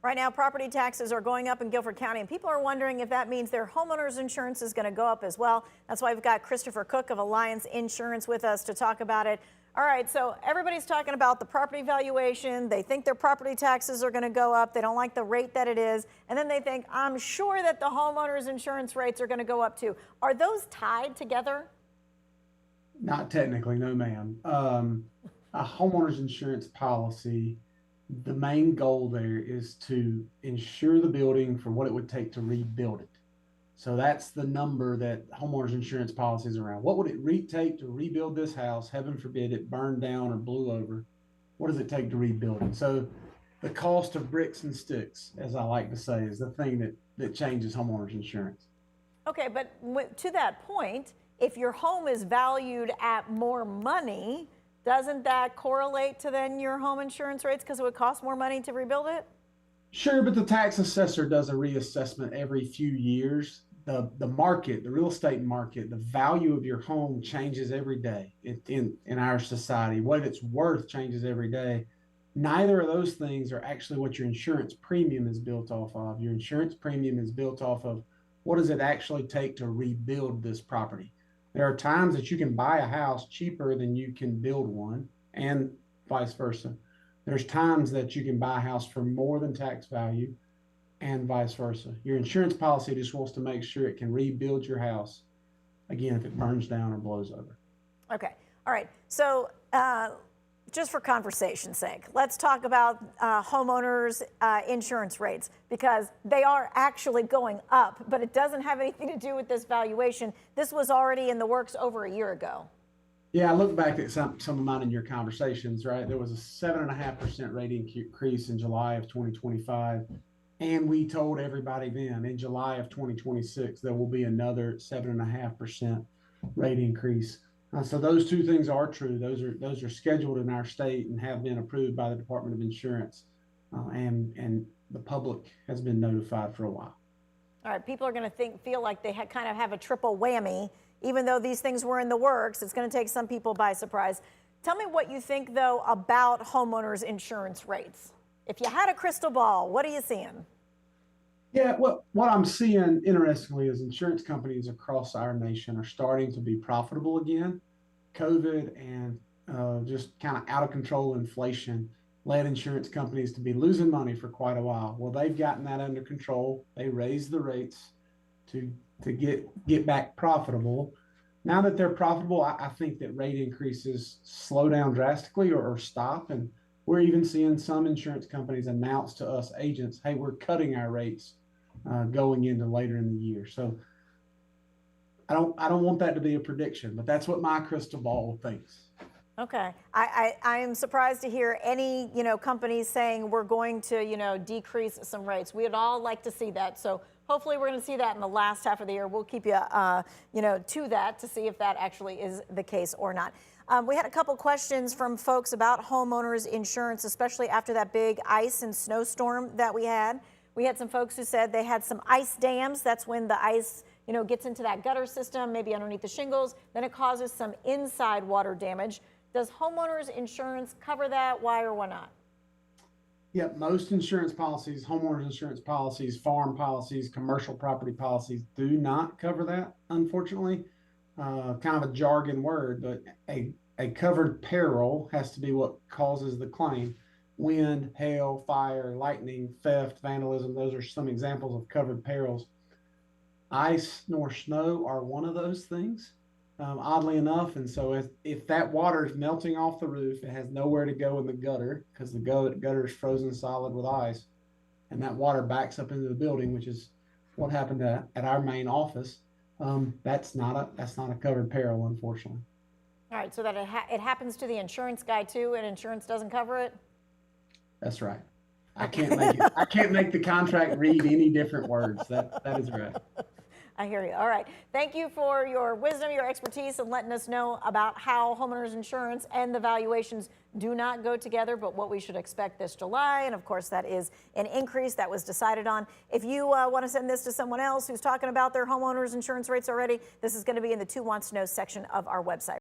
Right now, property taxes are going up in Guilford County, and people are wondering if that means their homeowners insurance is going to go up as well. That's why we've got Christopher Cook of Alliance Insurance with us to talk about it. All right, so everybody's talking about the property valuation. They think their property taxes are going to go up. They don't like the rate that it is. And then they think, I'm sure that the homeowners insurance rates are going to go up too. Are those tied together? Not technically, no, ma'am. A homeowner's insurance policy, the main goal there is to insure the building for what it would take to rebuild it. So that's the number that homeowners insurance policy is around. What would it take to rebuild this house? Heaven forbid it burned down or blew over. What does it take to rebuild it? So the cost of bricks and sticks, as I like to say, is the thing that changes homeowners insurance. Okay, but to that point, if your home is valued at more money, doesn't that correlate to then your home insurance rates because it would cost more money to rebuild it? Sure, but the tax assessor does a reassessment every few years. The market, the real estate market, the value of your home changes every day in our society. What it's worth changes every day. Neither of those things are actually what your insurance premium is built off of. Your insurance premium is built off of what does it actually take to rebuild this property. There are times that you can buy a house cheaper than you can build one, and vice versa. There's times that you can buy a house for more than tax value, and vice versa. Your insurance policy just wants to make sure it can rebuild your house, again, if it burns down or blows over. Okay. All right. So just for conversation's sake, let's talk about homeowners insurance rates, because they are actually going up, but it doesn't have anything to do with this valuation. This was already in the works over a year ago. Yeah, I look back at some of mine in your conversations, right? There was a 7.5% rate increase in July of 2025. And we told everybody then in July of 2026, there will be another 7.5% rate increase. So those two things are true. Those are scheduled in our state and have been approved by the Department of Insurance, and the public has been notified for a while. All right, people are going to feel like they kind of have a triple whammy, even though these things were in the works. It's going to take some people by surprise. Tell me what you think, though, about homeowners insurance rates. If you had a crystal ball, what are you seeing? Yeah, well, what I'm seeing, interestingly, is insurance companies across our nation are starting to be profitable again. COVID and just kind of out of control inflation led insurance companies to be losing money for quite a while. Well, they've gotten that under control. They raised the rates to get back profitable. Now that they're profitable, I think that rate increases slow down drastically or stop. And we're even seeing some insurance companies announce to us agents, hey, we're cutting our rates going into later in the year. So I don't want that to be a prediction, but that's what my crystal ball thinks. Okay. I am surprised to hear any, companies saying we're going to, decrease some rates. We'd all like to see that. So hopefully we're going to see that in the last half of the year. We'll keep you, to that to see if that actually is the case or not. We had a couple questions from folks about homeowners insurance, especially after that big ice and snowstorm that we had. We had some folks who said they had some ice dams. That's when the ice, gets into that gutter system, maybe underneath the shingles. Then it causes some inside water damage. Does homeowners insurance cover that? Why or why not? Yeah, most insurance policies, homeowners insurance policies, farm policies, commercial property policies do not cover that, unfortunately. Kind of a jargon word, but a covered peril has to be what causes the claim. Wind, hail, fire, lightning, theft, vandalism, those are some examples of covered perils. Ice nor snow are one of those things, oddly enough. And so if that water is melting off the roof, it has nowhere to go in the gutter because the gutter is frozen solid with ice, and that water backs up into the building, which is what happened at our main office. That's not a covered peril, unfortunately. All right, so that it happens to the insurance guy too, and insurance doesn't cover it? That's right. I can't make the contract read any different words. That is right. I hear you. All right. Thank you for your wisdom, your expertise, and letting us know about how homeowners insurance and the valuations do not go together, but what we should expect this July. And of course, that is an increase that was decided on. If you want to send this to someone else who's talking about their homeowners insurance rates already, this is going to be in the Who Wants to Know section of our website.